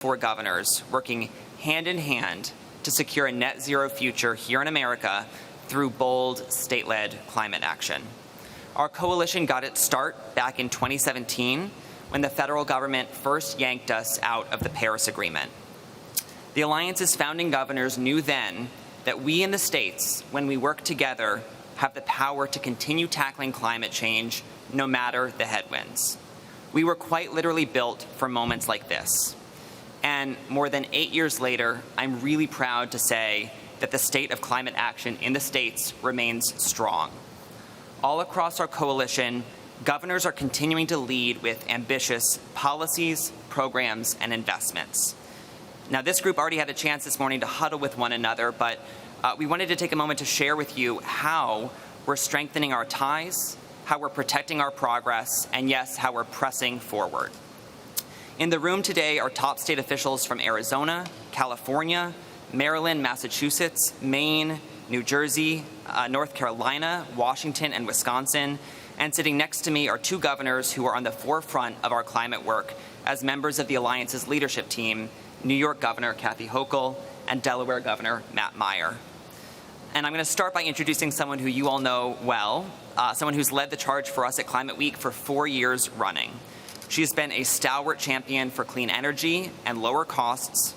4 governors working hand in hand to secure a net zero future here in America through bold state-led climate action. Our coalition got its start back in 2017 when the federal government first yanked us out of the Paris Agreement. The Alliance's founding governors knew then that we in the states, when we work together, have the power to continue tackling climate change no matter the headwinds. We were quite literally built for moments like this. And more than 8 years later, I'm really proud to say that the state of climate action in the states remains strong. All across our coalition, governors are continuing to lead with ambitious policies, programs, and investments. Now, this group already had a chance this morning to huddle with one another, but we wanted to take a moment to share with you how we're strengthening our ties, how we're protecting our progress, and yes, how we're pressing forward. In the room today are top state officials from Arizona, California, Maryland, Massachusetts, Maine, New Jersey, North Carolina, Washington, and Wisconsin. And sitting next to me are 2 governors who are on the forefront of our climate work as members of the Alliance's leadership team, New York Governor Kathy Hochul and Delaware Governor Matt Meyer. And I'm going to start by introducing someone who you all know well, someone who's led the charge for us at Climate Week for 4 years running. She's been a stalwart champion for clean energy and lower costs,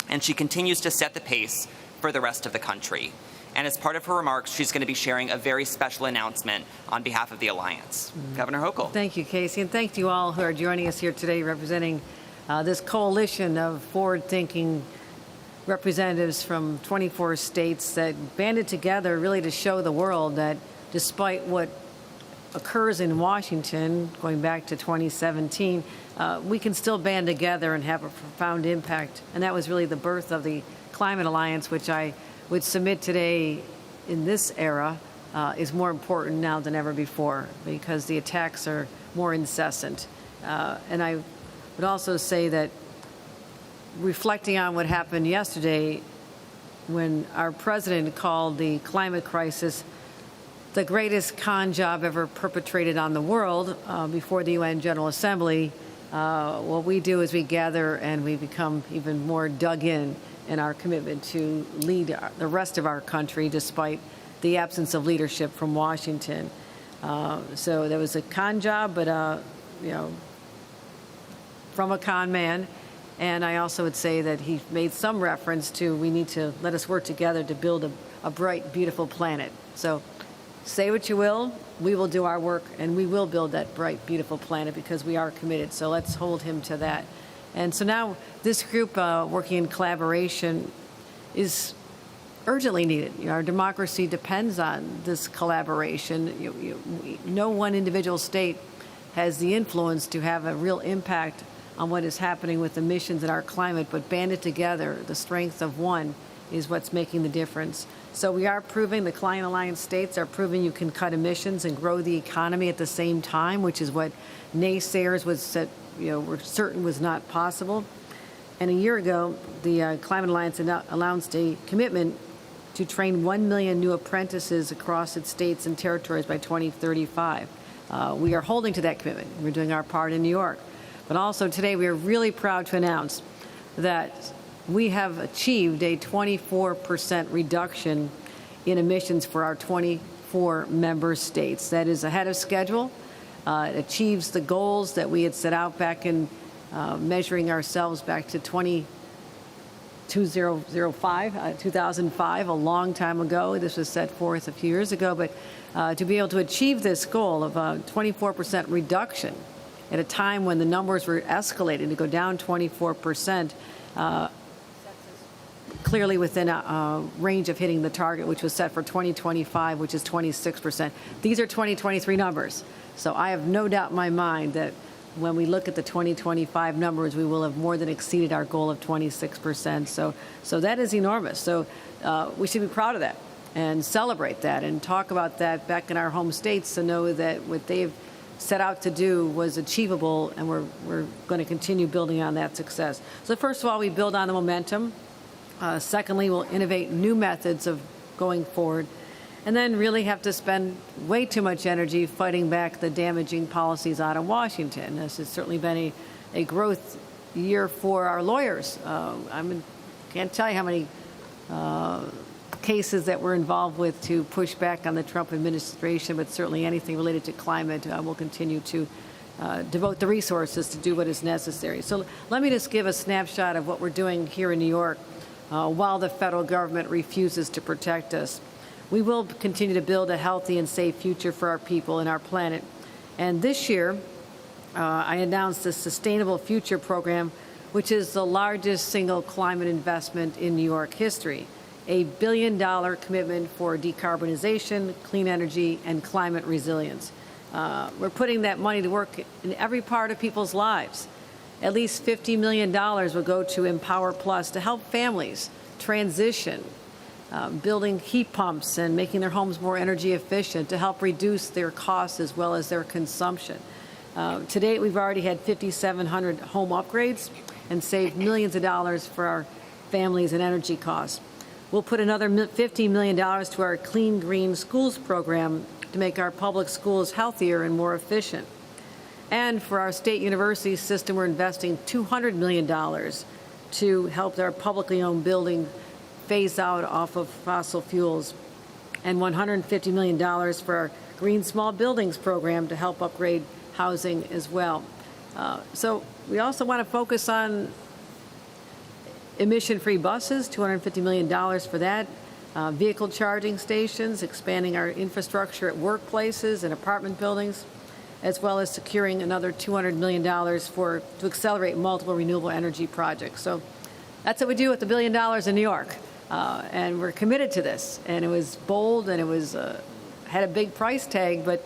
and she continues to set the pace for the rest of the country. And as part of her remarks, she's going to be sharing a very special announcement on behalf of the Alliance. Governor Hochul. Thank you, Casey, and thank you all who are joining us here today representing this coalition of forward-thinking representatives from 24 states that banded together really to show the world that despite what occurs in Washington, going back to 2017, we can still band together and have a profound impact. And that was really the birth of the Climate Alliance, which I would submit today in this era is more important now than ever before because the attacks are more incessant. And I would also say that reflecting on what happened yesterday when our president called the climate crisis the greatest con job ever perpetrated on the world before the UN General Assembly, what we do is we gather and we become even more dug in our commitment to lead the rest of our country despite the absence of leadership from Washington. So there was a con job, but from a con man. And I also would say that he made some reference to we need to let us work together to build a bright, beautiful planet. So say what you will, we will do our work and we will build that bright, beautiful planet because we are committed. So let's hold him to that. And so now this group working in collaboration is urgently needed. Our democracy depends on this collaboration. No one individual state has the influence to have a real impact on what is happening with emissions in our climate, but banded together, the strength of one is what's making the difference. So we are proving, the Climate Alliance states are proving you can cut emissions and grow the economy at the same time, which is what naysayers were certain was not possible. And a year ago, the Climate Alliance announced a commitment to train 1 million new apprentices across its states and territories by 2035. We are holding to that commitment. We're doing our part in New York. But also today we are really proud to announce that we have achieved a 24% reduction in emissions for our 24 member states. That is ahead of schedule. It achieves the goals that we had set out back in measuring ourselves back to 2005, a long time ago. This was set forth a few years ago. But to be able to achieve this goal of a 24% reduction at a time when the numbers were escalating to go down 24%, clearly within a range of hitting the target, which was set for 2025, which is 26%. These are 2023 numbers. So I have no doubt in my mind that when we look at the 2025 numbers, we will have more than exceeded our goal of 26%. So that is enormous. So we should be proud of that and celebrate that and talk about that back in our home states to know that what they've set out to do was achievable, and we're going to continue building on that success. So first of all, we build on the momentum. Secondly, we'll innovate new methods of going forward, and then really have to spend way too much energy fighting back the damaging policies out of Washington. This has certainly been a growth year for our lawyers. Can't tell you how many cases that we're involved with to push back on the Trump administration, but certainly anything related to climate, we'll continue to devote the resources to do what is necessary. So let me just give a snapshot of what we're doing here in New York while the federal government refuses to protect us. We will continue to build a healthy and safe future for our people and our planet. And this year, I announced the Sustainable Future Program, which is the largest single climate investment in New York history. A $1 billion commitment for decarbonization, clean energy, and climate resilience. We're putting that money to work in every part of people's lives. At least $50 million will go to Empower Plus to help families transition, building heat pumps and making their homes more energy efficient to help reduce their costs as well as their consumption. To date, we've already had 5,700 home upgrades and saved millions of dollars for our families and energy costs. We'll put another $50 million to our Clean Green Schools program to make our public schools healthier and more efficient. And for our state university system, we're investing $200 million to help our publicly owned building phase out off of fossil fuels, and $150 million for our Green Small Buildings program to help upgrade housing as well. So we also want to focus on emission-free buses, $250 million for that. Vehicle charging stations, expanding our infrastructure at workplaces and apartment buildings, as well as securing another $200 million to accelerate multiple renewable energy projects. So that's what we do with $1 billion in New York. And we're committed to this. And it was bold, and it was had a big price tag, but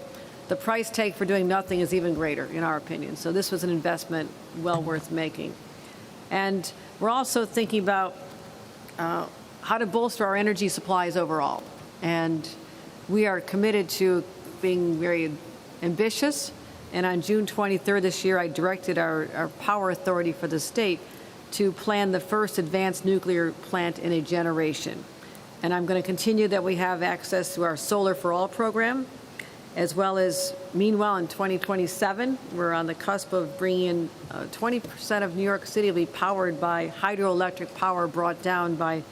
the price tag for doing nothing is even greater, in our opinion. So this was an investment well worth making. And we're also thinking about how to bolster our energy supplies overall. And we are committed to being very ambitious. And on June 23rd this year, I directed our power authority for the state to plan the first advanced nuclear plant in a generation. And I'm going to continue that we have access to our Solar for All program, as well as, meanwhile, in 2027, we're on the cusp of bringing in 20% of New York City will be powered by hydroelectric power brought down by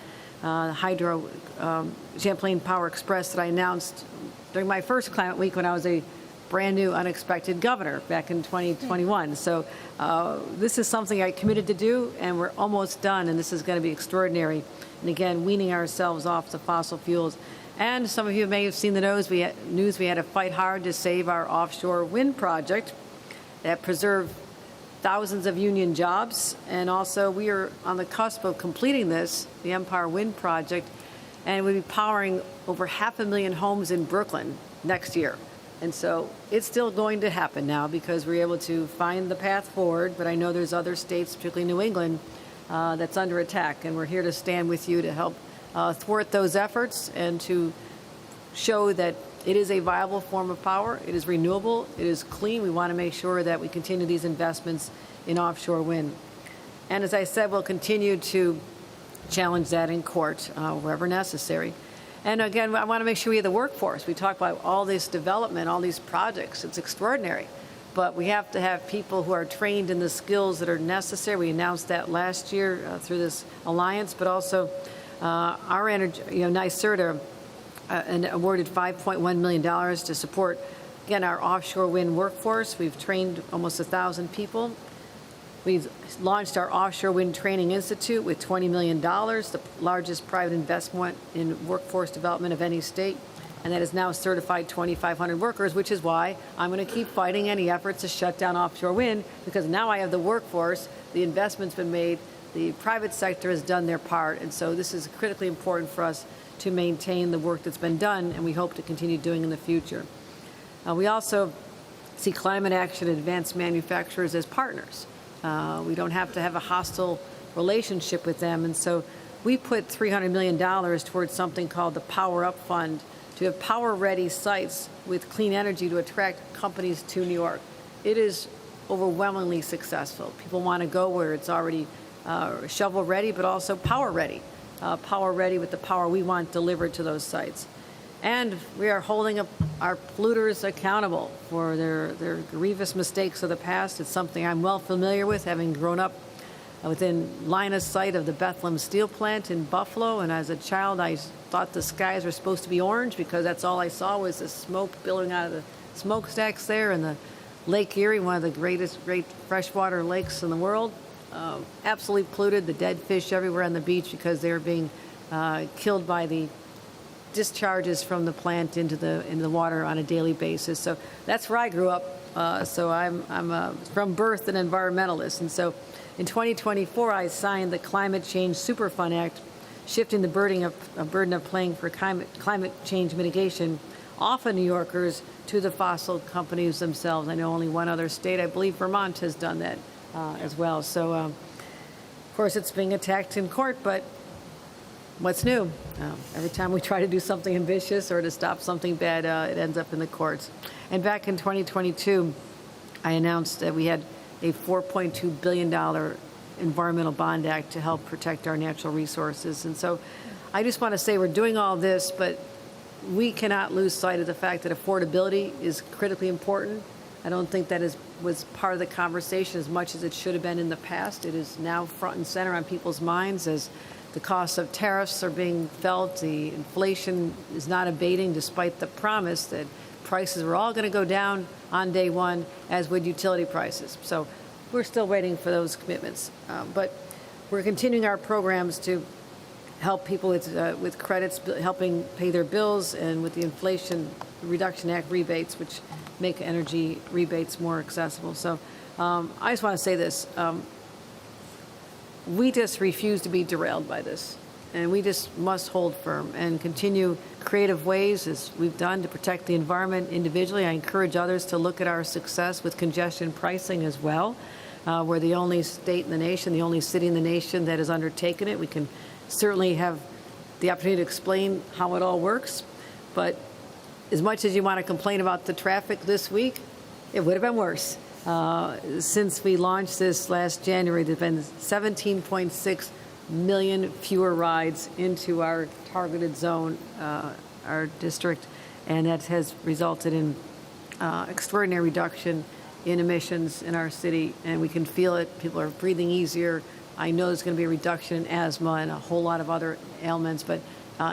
Champlain Power Express that I announced during my first Climate Week when I was a brand new, unexpected governor back in 2021. So this is something I committed to do, and we're almost done, and this is going to be extraordinary. And again, weaning ourselves off the fossil fuels. And some of you may have seen the news. We had to fight hard to save our offshore wind project that preserved thousands of union jobs. And also, we are on the cusp of completing this, the Empire Wind Project, and we'll be powering over 500,000 homes in Brooklyn next year. And so it's still going to happen now because we're able to find the path forward. But I know there's other states, particularly New England, that's under attack. And we're here to stand with you to help thwart those efforts and to show that it is a viable form of power. It is renewable. It is clean. We want to make sure that we continue these investments in offshore wind. And as I said, we'll continue to challenge that in court wherever necessary. And again, I want to make sure we have the workforce. We talk about all this development, all these projects. It's extraordinary. But we have to have people who are trained in the skills that are necessary. We announced that last year through this alliance, but also our energy, NYSERDA awarded $5.1 million to support, again, our offshore wind workforce. We've trained almost 1,000 people. We've launched our Offshore Wind Training Institute with $20 million, the largest private investment in workforce development of any state, and that has now certified 2,500 workers, which is why I'm going to keep fighting any efforts to shut down offshore wind, because now I have the workforce, the investment's been made, the private sector has done their part, and so this is critically important for us to maintain the work that's been done, and we hope to continue doing in the future. We also see climate action and advanced manufacturers as partners. We don't have to have a hostile relationship with them, and so we put $300 million towards something called the Power Up Fund to have power-ready sites with clean energy to attract companies to New York. It is overwhelmingly successful. People want to go where it's already shovel-ready, but also power-ready. Power-ready with the power we want delivered to those sites. And we are holding our polluters accountable for their grievous mistakes of the past. It's something I'm well familiar with, having grown up within line of sight of the Bethlehem steel plant in Buffalo. And as a child, I thought the skies were supposed to be orange because that's all I saw was the smoke billowing out of the smokestacks there. And the Lake Erie, one of the great freshwater lakes in the world, absolutely polluted. The dead fish everywhere on the beach because they were being killed by the discharges from the plant into the water on a daily basis. So that's where I grew up. So I'm from birth an environmentalist. And so in 2024, I signed the Climate Change Superfund Act, shifting the burden of paying for climate change mitigation off of New Yorkers to the fossil companies themselves. I know only one other state, I believe Vermont, has done that as well. So, of course, it's being attacked in court, but what's new? Every time we try to do something ambitious or to stop something bad, it ends up in the courts. And back in 2022, I announced that we had a $4.2 billion environmental bond act to help protect our natural resources. And so I just want to say we're doing all this, but we cannot lose sight of the fact that affordability is critically important. I don't think that was part of the conversation as much as it should have been in the past. It is now front and center on people's minds as the costs of tariffs are being felt. The inflation is not abating despite the promise that prices were all going to go down on day one, as would utility prices. So we're still waiting for those commitments. But we're continuing our programs to help people with credits, helping pay their bills, and with the Inflation Reduction Act rebates, which make energy rebates more accessible. So I just want to say this. We just refuse to be derailed by this. And we just must hold firm and continue creative ways, as we've done, to protect the environment individually. I encourage others to look at our success with congestion pricing as well. We're the only state in the nation, the only city in the nation that has undertaken it. We can certainly have the opportunity to explain how it all works. But as much as you want to complain about the traffic this week, it would have been worse. Since we launched this last January, there's been 17.6 million fewer rides into our targeted zone, our district, and that has resulted in extraordinary reduction in emissions in our city, and we can feel it. People are breathing easier. I know there's going to be a reduction in asthma and a whole lot of other ailments, but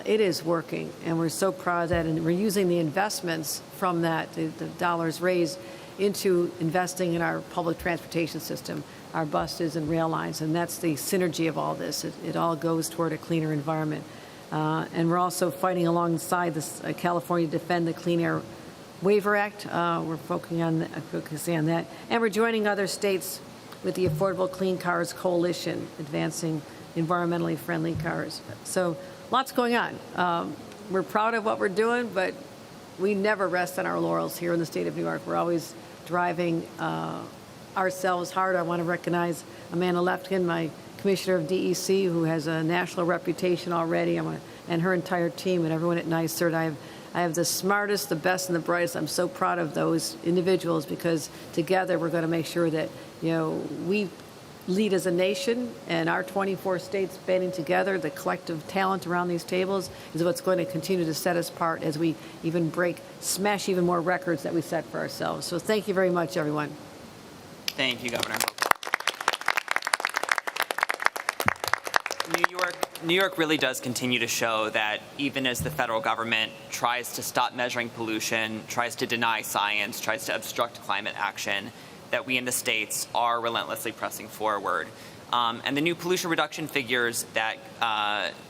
it is working, and we're so proud of that, and we're using the investments from that, the dollars raised, into investing in our public transportation system, our buses and rail lines, and that's the synergy of all this. It all goes toward a cleaner environment. And we're also fighting alongside this California Defend the Clean Air Waiver Act. We're focusing on that. And we're joining other states with the Affordable Clean Cars Coalition, advancing environmentally friendly cars. So lots going on. We're proud of what we're doing, but we never rest on our laurels here in the state of New York. We're always driving ourselves hard. I want to recognize Amanda Lefkin, my commissioner of DEC, who has a national reputation already, and her entire team, and everyone at NYSERD. I have the smartest, the best, and the brightest. I'm so proud of those individuals because together we're going to make sure that we lead as a nation, and our 24 states banding together, the collective talent around these tables is what's going to continue to set us apart as we even smash even more records that we set for ourselves. So thank you very much, everyone. Thank you, Governor. New York really does continue to show that even as the federal government tries to stop measuring pollution, tries to deny science, tries to obstruct climate action, that we in the states are relentlessly pressing forward. And the new pollution reduction figures that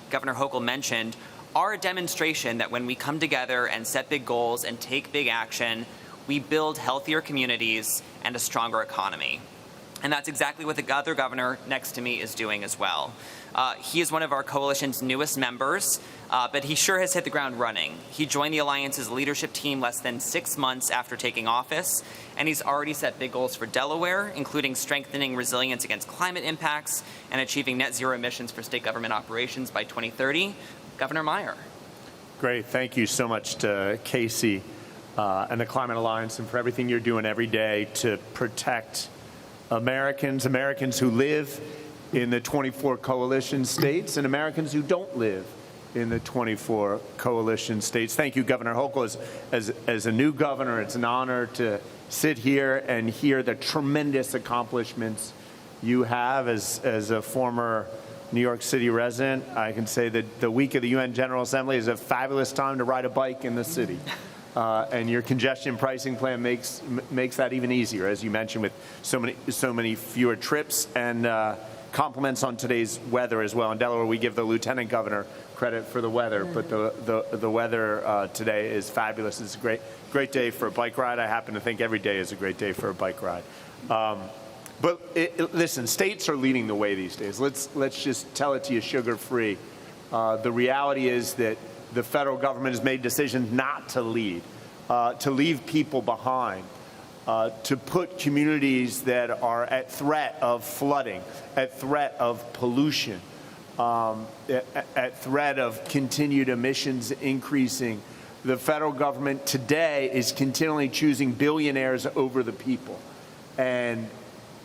Governor Hochul mentioned are a demonstration that when we come together and set big goals and take big action, we build healthier communities and a stronger economy. And that's exactly what the other governor next to me is doing as well. He is one of our coalition's newest members, but he sure has hit the ground running. He joined the Alliance's leadership team less than 6 months after taking office, and he's already set big goals for Delaware, including strengthening resilience against climate impacts and achieving net zero emissions for state government operations by 2030. Governor Meyer. Great. Thank you so much to Casey and the Climate Alliance and for everything you're doing every day to protect Americans who live in the 24 coalition states and Americans who don't live in the 24 coalition states. Thank you, Governor Hochul. As a new governor, it's an honor to sit here and hear the tremendous accomplishments you have as a former New York City resident. I can say that the week of the UN General Assembly is a fabulous time to ride a bike in the city. And your congestion pricing plan makes that even easier, as you mentioned, with so many fewer trips, and compliments on today's weather as well. In Delaware, we give the lieutenant governor credit for the weather, but the weather today is fabulous. It's a great day for a bike ride. I happen to think every day is a great day for a bike ride. But listen, states are leading the way these days. Let's just tell it to you sugar-free. The reality is that the federal government has made decisions not to lead, to leave people behind, to put communities that are at threat of flooding, at threat of pollution, at threat of continued emissions increasing. The federal government today is continually choosing billionaires over the people. And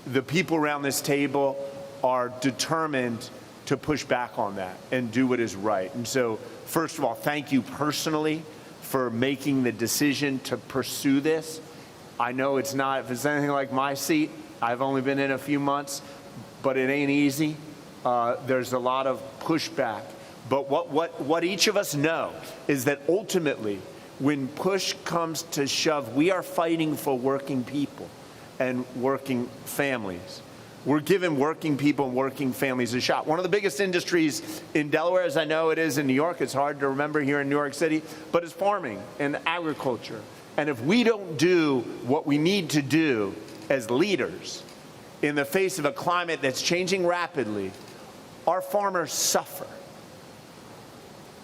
the people around this table are determined to push back on that and do what is right. And so, first of all, thank you personally for making the decision to pursue this. I know if it's anything like my seat, I've only been in a few months, but it ain't easy. There's a lot of pushback. But what each of us know is that ultimately, when push comes to shove, we are fighting for working people and working families. We're giving working people and working families a shot. One of the biggest industries in Delaware, as I know it is in New York, it's hard to remember here in New York City, but it's farming and agriculture. And if we don't do what we need to do as leaders in the face of a climate that's changing rapidly, our farmers suffer.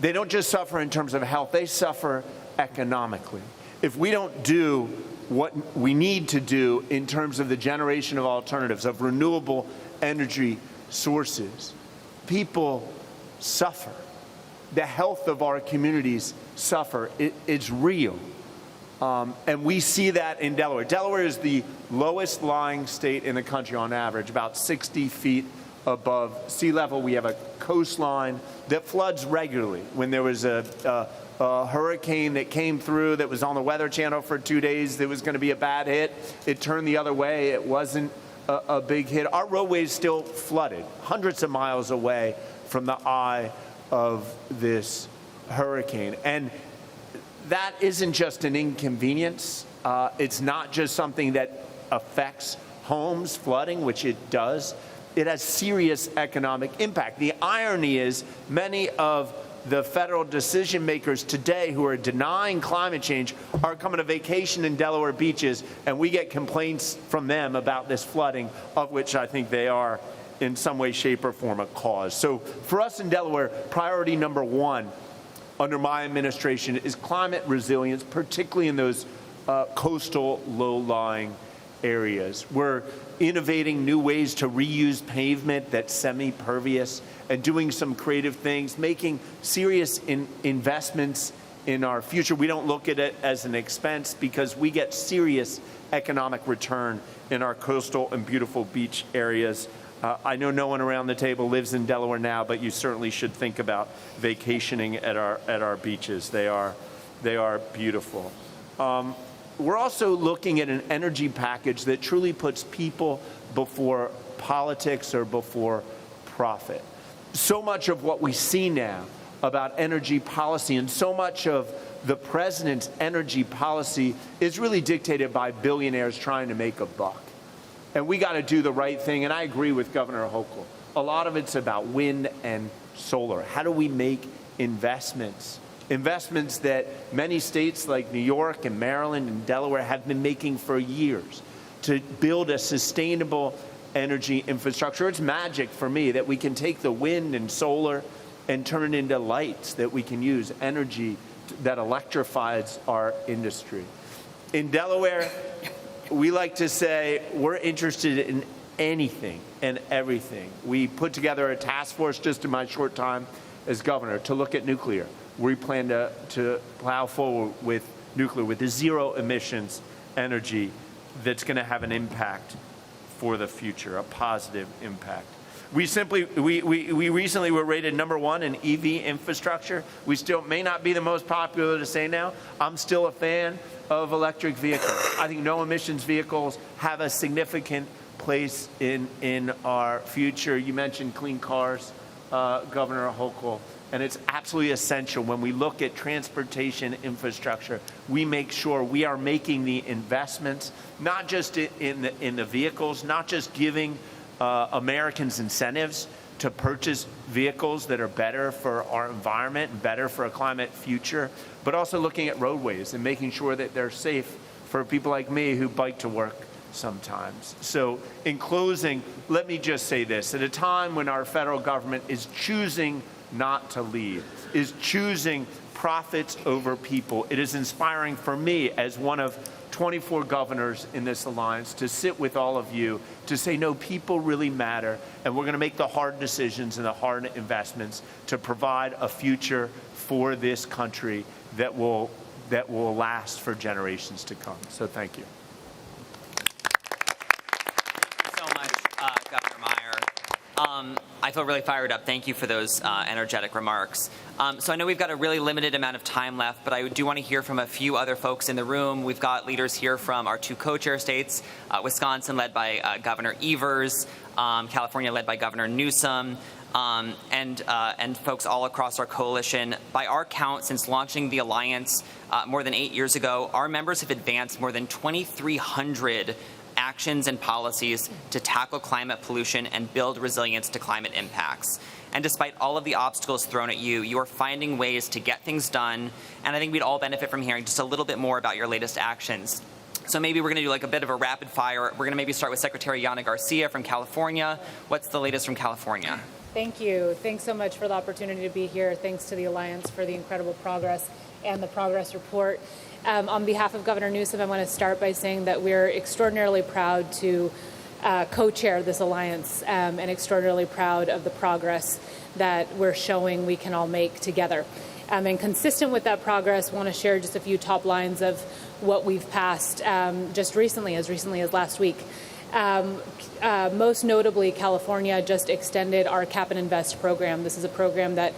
They don't just suffer in terms of health, they suffer economically. If we don't do what we need to do in terms of the generation of alternatives, of renewable energy sources, people suffer. The health of our communities suffer. It's real. And we see that in Delaware. Delaware is the lowest lying state in the country on average, about 60 feet above sea level. We have a coastline that floods regularly. When there was a hurricane that came through that was on the Weather Channel for 2 days, that was going to be a bad hit. It turned the other way. It wasn't a big hit. Our roadways still flooded, hundreds of miles away from the eye of this hurricane. And that isn't just an inconvenience. It's not just something that affects homes, flooding, which it does. It has serious economic impact. The irony is many of the federal decision makers today who are denying climate change are coming to vacation in Delaware beaches, and we get complaints from them about this flooding, of which I think they are in some way, shape, or form a cause. So for us in Delaware, priority number one under my administration is climate resilience, particularly in those coastal, low-lying areas. We're innovating new ways to reuse pavement that's semi-pervious and doing some creative things, making serious investments in our future. We don't look at it as an expense because we get serious economic return in our coastal and beautiful beach areas. I know no one around the table lives in Delaware now, but you certainly should think about vacationing at our beaches. They are beautiful. We're also looking at an energy package that truly puts people before politics or before profit. So much of what we see now about energy policy and so much of the president's energy policy is really dictated by billionaires trying to make a buck. And we got to do the right thing. And I agree with Governor Hochul. A lot of it's about wind and solar. How do we make investments? Investments that many states like New York and Maryland and Delaware have been making for years to build a sustainable energy infrastructure. It's magic for me that we can take the wind and solar and turn it into lights, that we can use energy that electrifies our industry. In Delaware, we like to say we're interested in anything and everything. We put together a task force just in my short time as governor to look at nuclear. We plan to plow forward with nuclear, with the zero emissions energy that's going to have an impact for the future, a positive impact. We recently were rated #1 in EV infrastructure. We still may not be the most popular to say now. I'm still a fan of electric vehicles. I think no emissions vehicles have a significant place in our future. You mentioned clean cars, Governor Hochul, and it's absolutely essential when we look at transportation infrastructure, we make sure we are making the investments, not just in the vehicles, not just giving Americans incentives to purchase vehicles that are better for our environment and better for a climate future, but also looking at roadways and making sure that they're safe for people like me who bike to work sometimes. So in closing, let me just say this. At a time when our federal government is choosing not to lead, is choosing profits over people, it is inspiring for me as one of 24 governors in this alliance to sit with all of you to say, no, people really matter, and we're going to make the hard decisions and the hard investments to provide a future for this country that will last for generations to come. So thank you. So much, Governor Meyer. I feel really fired up. Thank you for those energetic remarks. So I know we've got a really limited amount of time left, but I do want to hear from a few other folks in the room. We've got leaders here from our two co-chair states, Wisconsin led by Governor Evers, California led by Governor Newsom, and folks all across our coalition. By our count, since launching the alliance more than 8 years ago, our members have advanced more than 2,300 actions and policies to tackle climate pollution and build resilience to climate impacts. And despite all of the obstacles thrown at you, you are finding ways to get things done. And I think we'd all benefit from hearing just a little bit more about your latest actions. So maybe we're going to do like a bit of a rapid fire. We're going to maybe start with Secretary Yana Garcia from California. What's the latest from California? Thank you. Thanks so much for the opportunity to be here. Thanks to the Alliance for the incredible progress and the progress report. On behalf of Governor Newsom, I want to start by saying that we're extraordinarily proud to co-chair this alliance and extraordinarily proud of the progress that we're showing we can all make together. And consistent with that progress, I want to share just a few top lines of what we've passed just recently as last week. Most notably, California just extended our Cap and Invest program. This is a program that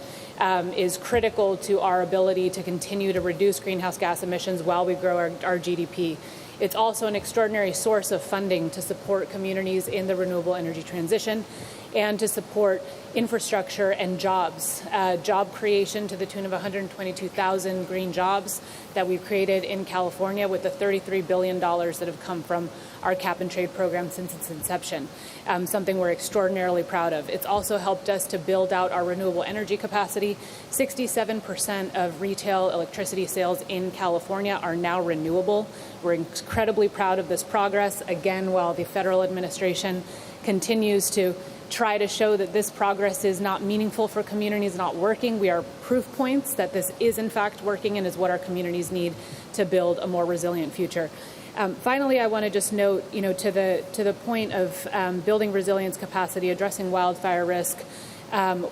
is critical to our ability to continue to reduce greenhouse gas emissions while we grow our GDP. It's also an extraordinary source of funding to support communities in the renewable energy transition and to support infrastructure and jobs, job creation to the tune of 122,000 green jobs that we've created in California with the $33 billion that have come from our cap and trade program since its inception, something we're extraordinarily proud of. It's also helped us to build out our renewable energy capacity. 67% of retail electricity sales in California are now renewable. We're incredibly proud of this progress. Again, while the federal administration continues to try to show that this progress is not meaningful for communities, not working, we are proof points that this is in fact working and is what our communities need to build a more resilient future. Finally, I want to just note, to the point of building resilience capacity, addressing wildfire risk,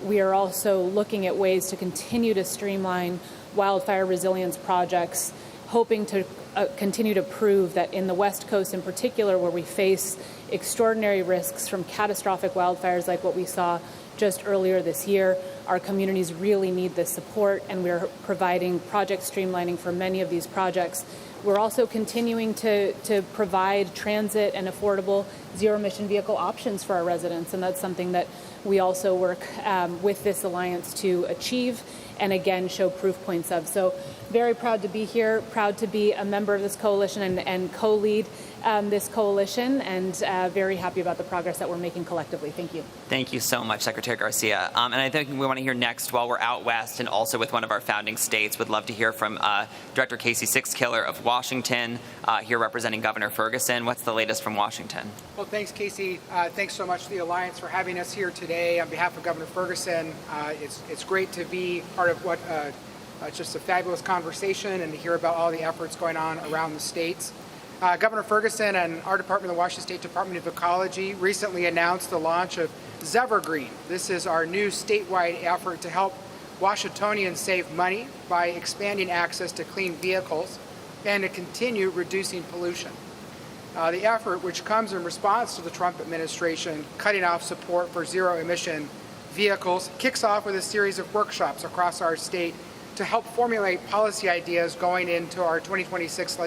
we are also looking at ways to continue to streamline wildfire resilience projects, hoping to continue to prove that in the West Coast in particular, where we face extraordinary risks from catastrophic wildfires like what we saw just earlier this year, our communities really need this support, and we're providing project streamlining for many of these projects. We're also continuing to provide transit and affordable zero-emission vehicle options for our residents, and that's something that we also work with this alliance to achieve and, again, show proof points of. So very proud to be here, proud to be a member of this coalition and co-lead this coalition, and very happy about the progress that we're making collectively. Thank you. Thank you so much, Secretary Garcia. And I think we want to hear next, while we're out west and also with one of our founding states, would love to hear from Director Casey Sixkiller of Washington, here representing Governor Ferguson. What's the latest from Washington? Well, thanks, Casey. Thanks so much to the Alliance for having us here today. On behalf of Governor Ferguson, it's great to be part of what it's just a fabulous conversation and to hear about all the efforts going on around the states. Governor Ferguson and our department, the Washington State Department of Ecology, recently announced the launch of Zevergreen. This is our new statewide effort to help Washingtonians save money by expanding access to clean vehicles and to continue reducing pollution. The effort, which comes in response to the Trump administration cutting off support for zero-emission vehicles, kicks off with a series of workshops across our state to help formulate policy ideas going into our 2026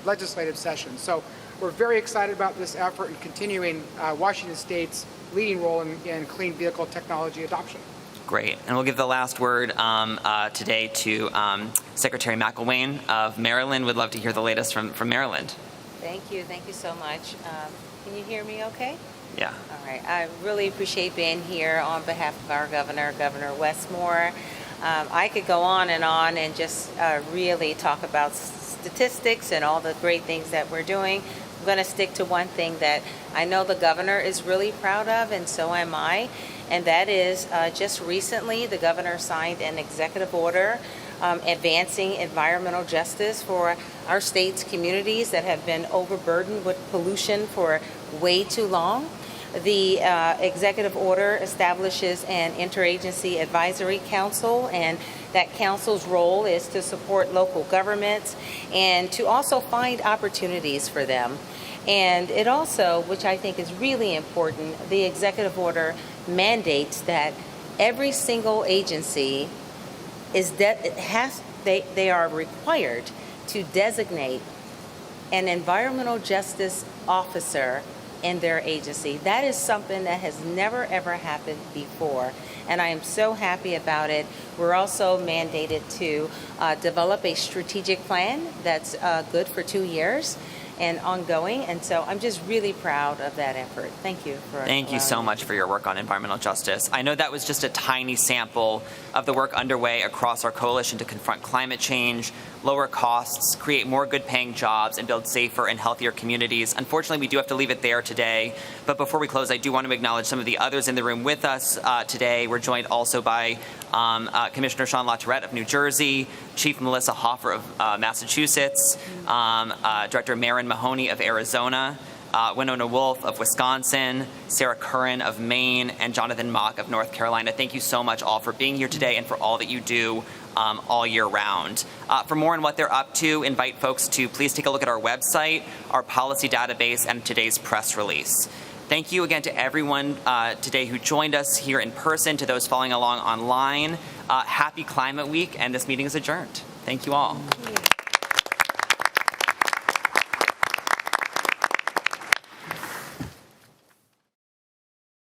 legislative session. So we're very excited about this effort and continuing Washington State's leading role in clean vehicle technology adoption. Great. And we'll give the last word today to Secretary McElwain of Maryland. Would love to hear the latest from Maryland. Thank you so much. Can you hear me okay? Yeah. All right. I really appreciate being here on behalf of our governor, Governor Westmore. I could go on and just really talk about statistics and all the great things that we're doing. I'm going to stick to one thing that I know the governor is really proud of, and so am I, and that is just recently the governor signed an executive order advancing environmental justice for our state's communities that have been overburdened with pollution for way too long. The executive order establishes an interagency advisory council, and that council's role is to support local governments and to also find opportunities for them. And it also, which I think is really important, the executive order mandates that every single agency they are required to designate an environmental justice officer in their agency. That is something that has never ever happened before, and I am so happy about it. We're also mandated to develop a strategic plan that's good for 2 years and ongoing, and so I'm just really proud of that effort. Thank you for Thank you so much for your work on environmental justice. I know that was just a tiny sample of the work underway across our coalition to confront climate change, lower costs, create more good-paying jobs, and build safer and healthier communities. Unfortunately, we do have to leave it there today. But before we close, I do want to acknowledge some of the others in the room with us today. We're joined also by Commissioner Sean LaTourette of New Jersey, Chief Melissa Hoffer of Massachusetts, Director Maren Mahoney of Arizona, Winona Wolf of Wisconsin, Sarah Curran of Maine, and Jonathan Mock of North Carolina. Thank you so much all for being here today and for all that you do all year round. For more on what they're up to, invite folks to please take a look at our website, our policy database, and today's press release. Thank you again to everyone today who joined us here in person, to those following along online. Happy Climate Week, and this meeting is adjourned. Thank you all.